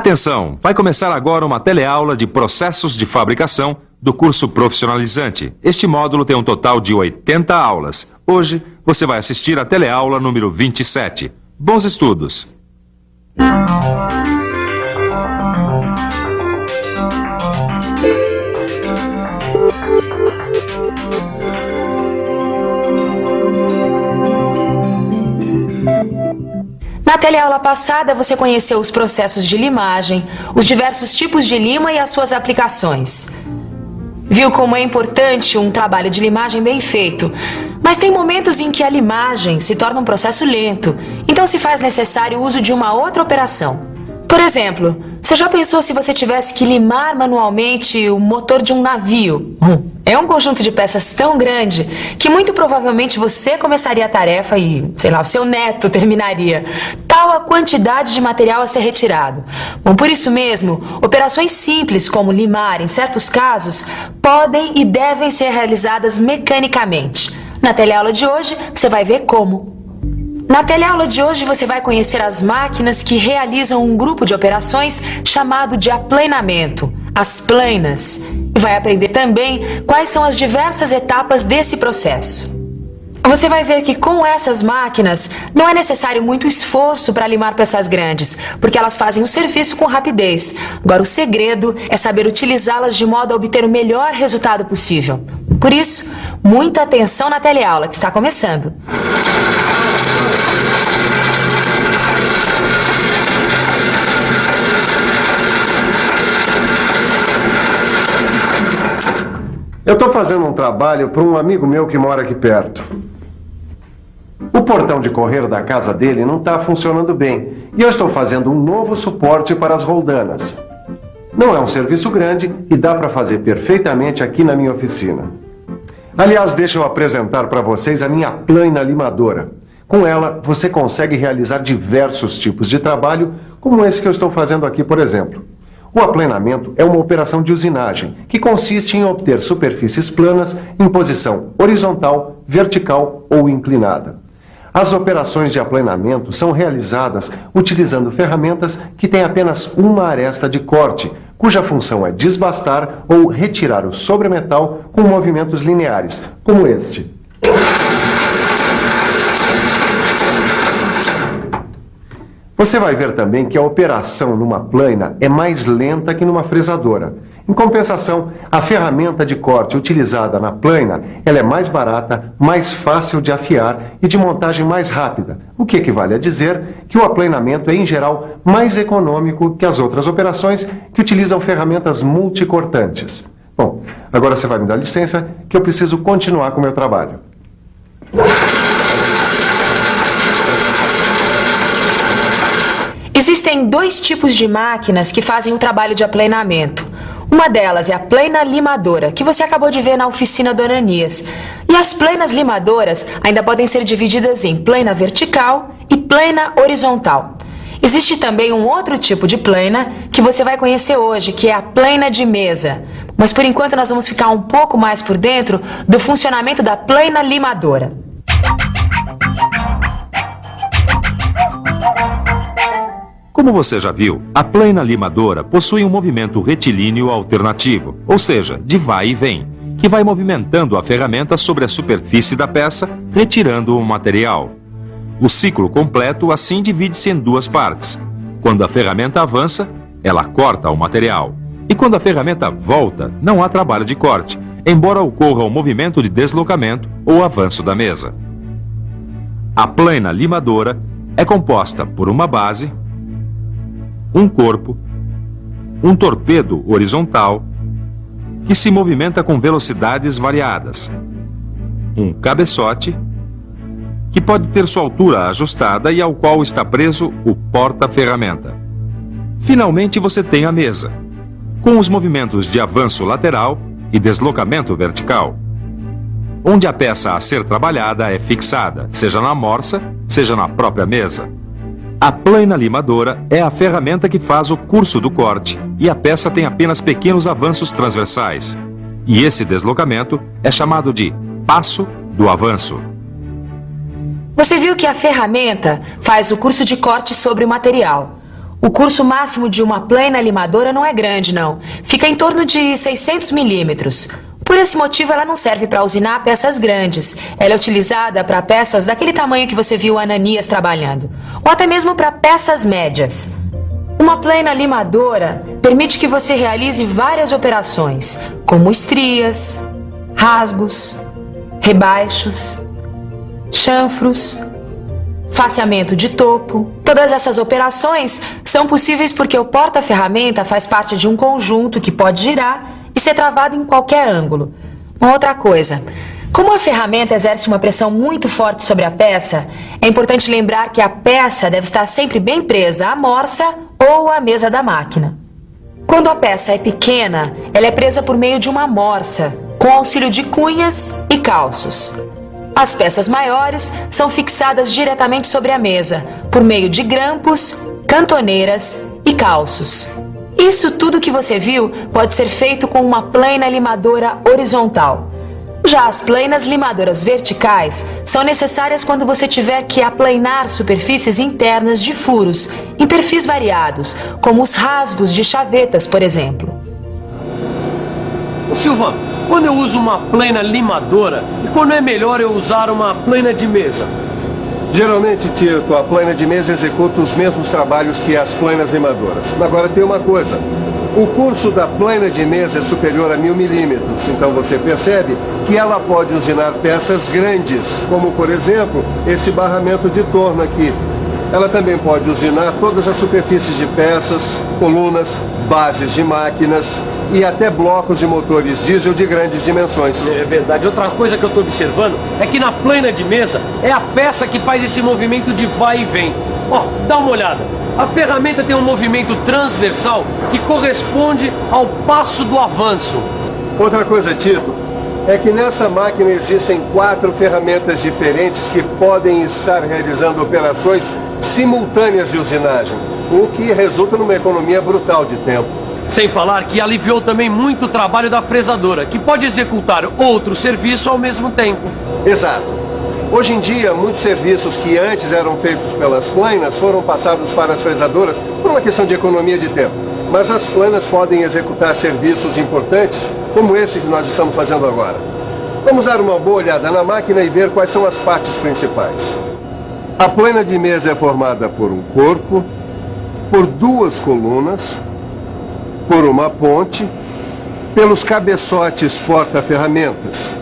Atenção! Vai começar agora uma teleaula de processos de fabricação do curso profissionalizante. Este módulo tem um total de 80 aulas. Hoje, você vai assistir a teleaula número 27. Bons estudos! Na teleaula passada, você conheceu os processos de limagem, os diversos tipos de lima e as suas aplicações. Viu como é importante um trabalho de limagem bem feito, mas tem momentos em que a limagem se torna um processo lento, então se faz necessário o uso de uma outra operação. Por exemplo, você já pensou se você tivesse que limar manualmente o motor de um navio? É um conjunto de peças tão grande que muito provavelmente você começaria a tarefa e, sei lá, o seu neto terminaria. Tal a quantidade de material a ser retirado. Bom, por isso mesmo, operações simples como limar, em certos casos, podem e devem ser realizadas mecanicamente. Na teleaula de hoje, você vai ver como. Na teleaula de hoje você vai conhecer as máquinas que realizam um grupo de operações chamado de aplanamento, as planas, e vai aprender também quais são as diversas etapas desse processo. Você vai ver que com essas máquinas não é necessário muito esforço para limar peças grandes, porque elas fazem o serviço com rapidez. Agora o segredo é saber utilizá-las de modo a obter o melhor resultado possível. Por isso, muita atenção na teleaula que está começando. Eu estou fazendo um trabalho para um amigo meu que mora aqui perto. O portão de correr da casa dele não está funcionando bem e eu estou fazendo um novo suporte para as roldanas. Não é um serviço grande e dá para fazer perfeitamente aqui na minha oficina. Aliás, deixa eu apresentar para vocês a minha plana limadora. Com ela, você consegue realizar diversos tipos de trabalho, como esse que eu estou fazendo aqui, por exemplo. O aplanamento é uma operação de usinagem, que consiste em obter superfícies planas em posição horizontal, vertical ou inclinada. As operações de aplanamento são realizadas utilizando ferramentas que têm apenas uma aresta de corte, cuja função é desbastar ou retirar o sobremetal com movimentos lineares, como este. Você vai ver também que a operação numa plana é mais lenta que numa fresadora. Em compensação, a ferramenta de corte utilizada na plana, ela é mais barata, mais fácil de afiar e de montagem mais rápida, o que equivale a dizer que o aplanamento é, em geral, mais econômico que as outras operações que utilizam ferramentas multicortantes. Bom, agora você vai me dar licença que eu preciso continuar com o meu trabalho. Existem dois tipos de máquinas que fazem o trabalho de aplanamento. Uma delas é a plana limadora, que você acabou de ver na oficina do Ananias. E as planas limadoras ainda podem ser divididas em plana vertical e plana horizontal. Existe também um outro tipo de plana que você vai conhecer hoje, que é a plana de mesa. Mas por enquanto nós vamos ficar um pouco mais por dentro do funcionamento da plana limadora. Como você já viu, a plana limadora possui um movimento retilíneo alternativo, ou seja, de vai e vem, que vai movimentando a ferramenta sobre a superfície da peça, retirando o material. O ciclo completo assim divide-se em duas partes. Quando a ferramenta avança, ela corta o material. E quando a ferramenta volta, não há trabalho de corte, embora ocorra o movimento de deslocamento ou avanço da mesa. A plana limadora é composta por uma base, um corpo, um torpedo horizontal, que se movimenta com velocidades variadas, um cabeçote, que pode ter sua altura ajustada e ao qual está preso o porta-ferramenta. Finalmente você tem a mesa, com os movimentos de avanço lateral e deslocamento vertical, onde a peça a ser trabalhada é fixada, seja na morsa, seja na própria mesa. A plana limadora é a ferramenta que faz o curso do corte e a peça tem apenas pequenos avanços transversais. E esse deslocamento é chamado de passo do avanço. Você viu que a ferramenta faz o curso de corte sobre o material. O curso máximo de uma plana limadora não é grande, não. Fica em torno de 600 milímetros. Por esse motivo, ela não serve para usinar peças grandes. Ela é utilizada para peças daquele tamanho que você viu o Ananias trabalhando. Ou até mesmo para peças médias. Uma plana limadora permite que você realize várias operações, como estrias, rasgos, rebaixos, chanfros, faceamento de topo. Todas essas operações são possíveis porque o porta-ferramenta faz parte de um conjunto que pode girar e ser travado em qualquer ângulo. Uma outra coisa, como a ferramenta exerce uma pressão muito forte sobre a peça, é importante lembrar que a peça deve estar sempre bem presa à morsa ou à mesa da máquina. Quando a peça é pequena, ela é presa por meio de uma morsa, com auxílio de cunhas e calços. As peças maiores são fixadas diretamente sobre a mesa, por meio de grampos, cantoneiras e calços. Isso tudo que você viu pode ser feito com uma plana limadora horizontal. Já as planas limadoras verticais são necessárias quando você tiver que aplanar superfícies internas de furos em perfis variados, como os rasgos de chavetas, por exemplo. Silva, quando eu uso uma plana limadora, e quando é melhor eu usar uma plana de mesa? Geralmente, Tito, a plana de mesa executa os mesmos trabalhos que as planas limadoras. Agora tem uma coisa. O curso da plana de mesa é superior a 1000 milímetros, então você percebe que ela pode usinar peças grandes, como, por exemplo, esse barramento de torno aqui. Ela também pode usinar todas as superfícies de peças, colunas, bases de máquinas e até blocos de motores diesel de grandes dimensões. É verdade. Outra coisa que eu estou observando é que na plana de mesa é a peça que faz esse movimento de vai e vem. Ó, dá uma olhada. A ferramenta tem um movimento transversal que corresponde ao passo do avanço. Outra coisa, Tito, é que nesta máquina existem 4 ferramentas diferentes que podem estar realizando operações simultâneas de usinagem, o que resulta numa economia brutal de tempo. Sem falar que aliviou também muito o trabalho da fresadora, que pode executar outro serviço ao mesmo tempo. Exato. Hoje em dia, muitos serviços que antes eram feitos pelas planas foram passados para as fresadoras por uma questão de economia de tempo. Mas as planas podem executar serviços importantes, como esse que nós estamos fazendo agora. Vamos dar uma boa olhada na máquina e ver quais são as partes principais. A plana de mesa é formada por um corpo, por 2 colunas, por uma ponte, pelos cabeçotes porta-ferramentas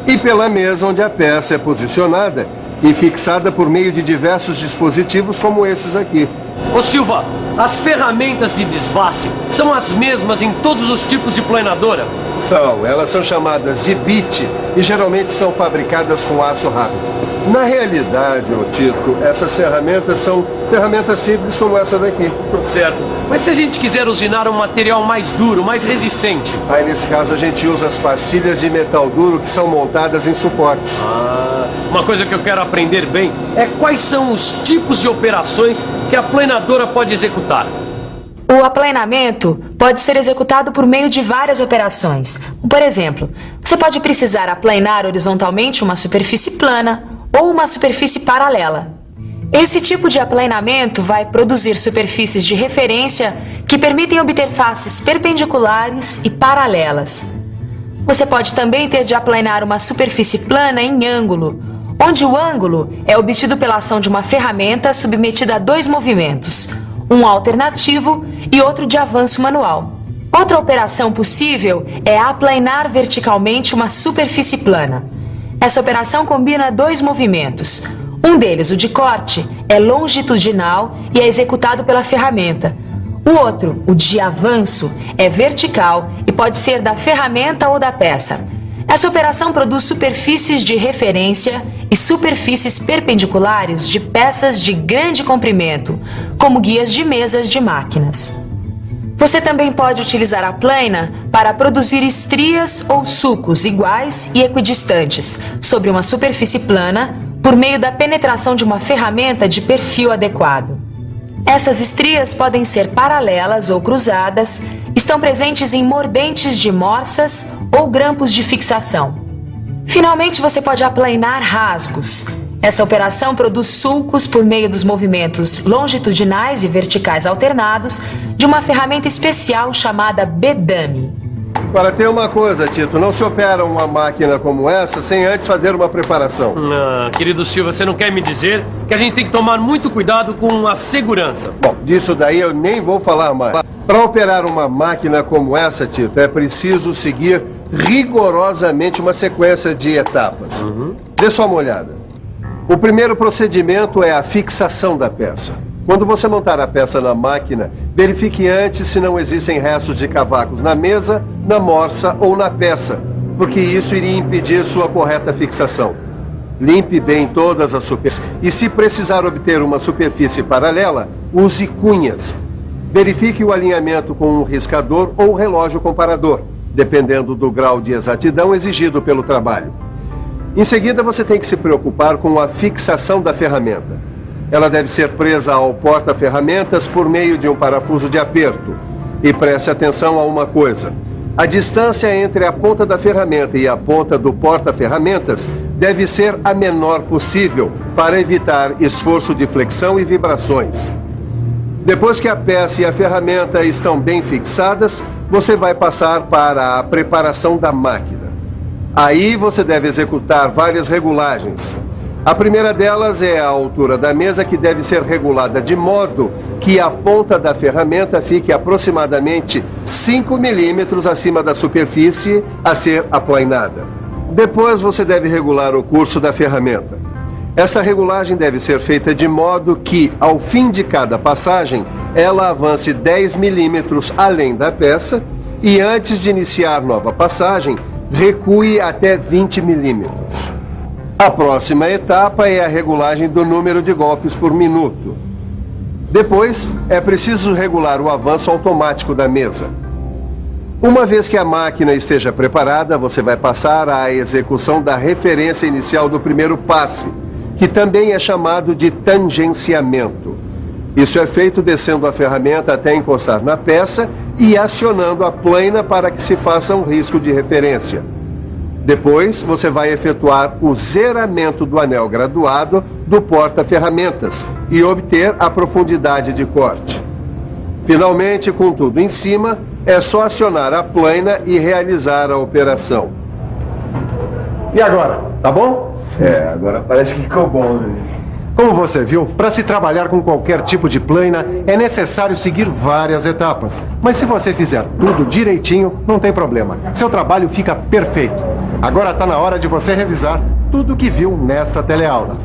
e pela mesa onde a peça é posicionada e fixada por meio de diversos dispositivos como esses aqui. Ô Silva, as ferramentas de desbaste são as mesmas em todos os tipos de planadora? São, elas são chamadas de bit e geralmente são fabricadas com aço rápido. Na realidade, ô Tito, essas ferramentas são ferramentas simples como essa daqui. Certo. Mas se a gente quiser usinar um material mais duro, mais resistente? Aí nesse caso a gente usa as pastilhas de metal duro que são montadas em suportes. Uma coisa que eu quero aprender bem é quais são os tipos de operações que a planadora pode executar. O aplanamento pode ser executado por meio de várias operações. Por exemplo, você pode precisar aplanar horizontalmente uma superfície plana ou uma superfície paralela. Esse tipo de aplanamento vai produzir superfícies de referência que permitem obter faces perpendiculares e paralelas. Você pode também ter de aplanar uma superfície plana em ângulo, onde o ângulo é obtido pela ação de uma ferramenta submetida a 2 movimentos, um alternativo e outro de avanço manual. Outra operação possível é aplanar verticalmente uma superfície plana. Essa operação combina 2 movimentos. Um deles, o de corte, é longitudinal e é executado pela ferramenta. O outro, o de avanço, é vertical e pode ser da ferramenta ou da peça. Essa operação produz superfícies de referência e superfícies perpendiculares de peças de grande comprimento, como guias de mesas de máquinas. Você também pode utilizar a plana para produzir estrias ou sulcos iguais e equidistantes sobre uma superfície plana por meio da penetração de uma ferramenta de perfil adequado. Essas estrias podem ser paralelas ou cruzadas, estão presentes em mordentes de morsas ou grampos de fixação. Finalmente, você pode aplanar rasgos. Essa operação produz sulcos por meio dos movimentos longitudinais e verticais alternados de uma ferramenta especial chamada bedame. Para ter uma coisa, Tito, não se opera uma máquina como essa sem antes fazer uma preparação. Querido Silva, você não quer me dizer que a gente tem que tomar muito cuidado com a segurança? Bom, disso daí eu nem vou falar mais. Para operar uma máquina como essa, Tito, é preciso seguir rigorosamente uma sequência de etapas. Dê só uma olhada. O primeiro procedimento é a fixação da peça. Quando você montar a peça na máquina, verifique antes se não existem restos de cavacos na mesa, na morsa ou na peça, porque isso iria impedir sua correta fixação. Limpe bem todas as superfícies e, se precisar obter uma superfície paralela, use cunhas. Verifique o alinhamento com um riscador ou relógio comparador, dependendo do grau de exatidão exigido pelo trabalho. Em seguida, você tem que se preocupar com a fixação da ferramenta. Ela deve ser presa ao porta-ferramentas por meio de um parafuso de aperto. E preste atenção a uma coisa. A distância entre a ponta da ferramenta e a ponta do porta-ferramentas deve ser a menor possível para evitar esforço de flexão e vibrações. Depois que a peça e a ferramenta estão bem fixadas, você vai passar para a preparação da máquina. Aí você deve executar várias regulagens. A primeira delas é a altura da mesa, que deve ser regulada de modo que a ponta da ferramenta fique aproximadamente 5 milímetros acima da superfície a ser aplainada. Depois você deve regular o curso da ferramenta. Essa regulagem deve ser feita de modo que, ao fim de cada passagem, ela avance 10 milímetros além da peça e, antes de iniciar nova passagem, recue até 20 milímetros. A próxima etapa é a regulagem do número de golpes por minuto. Depois, é preciso regular o avanço automático da mesa. Uma vez que a máquina esteja preparada, você vai passar à execução da referência inicial do primeiro passe, que também é chamado de tangenciamento. Isso é feito descendo a ferramenta até encostar na peça e acionando a plaina para que se faça um risco de referência. Depois, você vai efetuar o zeramento do anel graduado do porta-ferramentas e obter a profundidade de corte. Finalmente, com tudo em cima, é só acionar a plaina e realizar a operação. E agora, tá bom? Agora parece que ficou bom, né? Como você viu, para se trabalhar com qualquer tipo de plaina, é necessário seguir várias etapas. Mas se você fizer tudo direitinho, não tem problema. Seu trabalho fica perfeito. Agora está na hora de você revisar tudo o que viu nesta teleaula.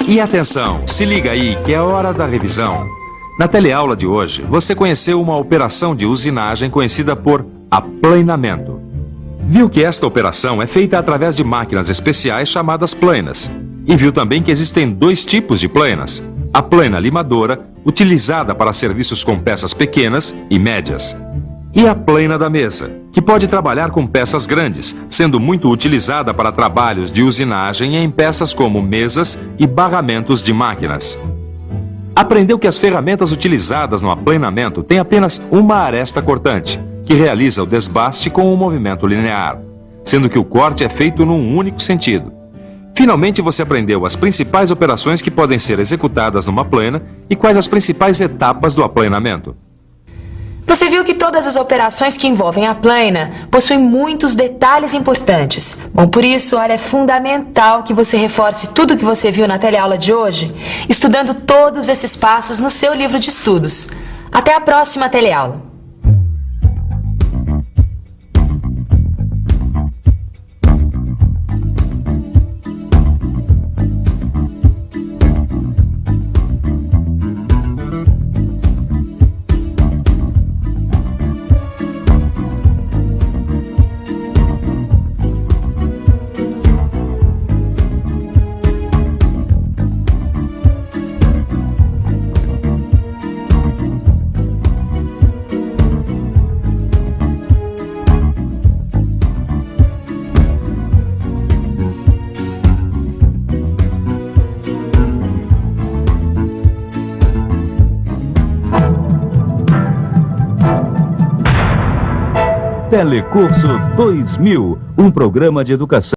E atenção, se liga aí que é hora da revisão. Na teleaula de hoje, você conheceu uma operação de usinagem conhecida por aplainamento. Viu que esta operação é feita através de máquinas especiais chamadas plainas. E viu também que existem dois tipos de plainas. A plaina limadora, utilizada para serviços com peças pequenas e médias. E a plaina da mesa, que pode trabalhar com peças grandes, sendo muito utilizada para trabalhos de usinagem em peças como mesas e barramentos de máquinas. Aprendeu que as ferramentas utilizadas no aplainamento têm apenas uma aresta cortante, que realiza o desbaste com um movimento linear, sendo que o corte é feito num único sentido. Finalmente você aprendeu as principais operações que podem ser executadas numa plaina e quais as principais etapas do aplainamento. Você viu que todas as operações que envolvem a plaina possuem muitos detalhes importantes. Bom, por isso, olha, é fundamental que você reforce tudo o que você viu na teleaula de hoje, estudando todos esses passos no seu livro de estudos. Até a próxima teleaula. Telecurso 2000, um programa de educação.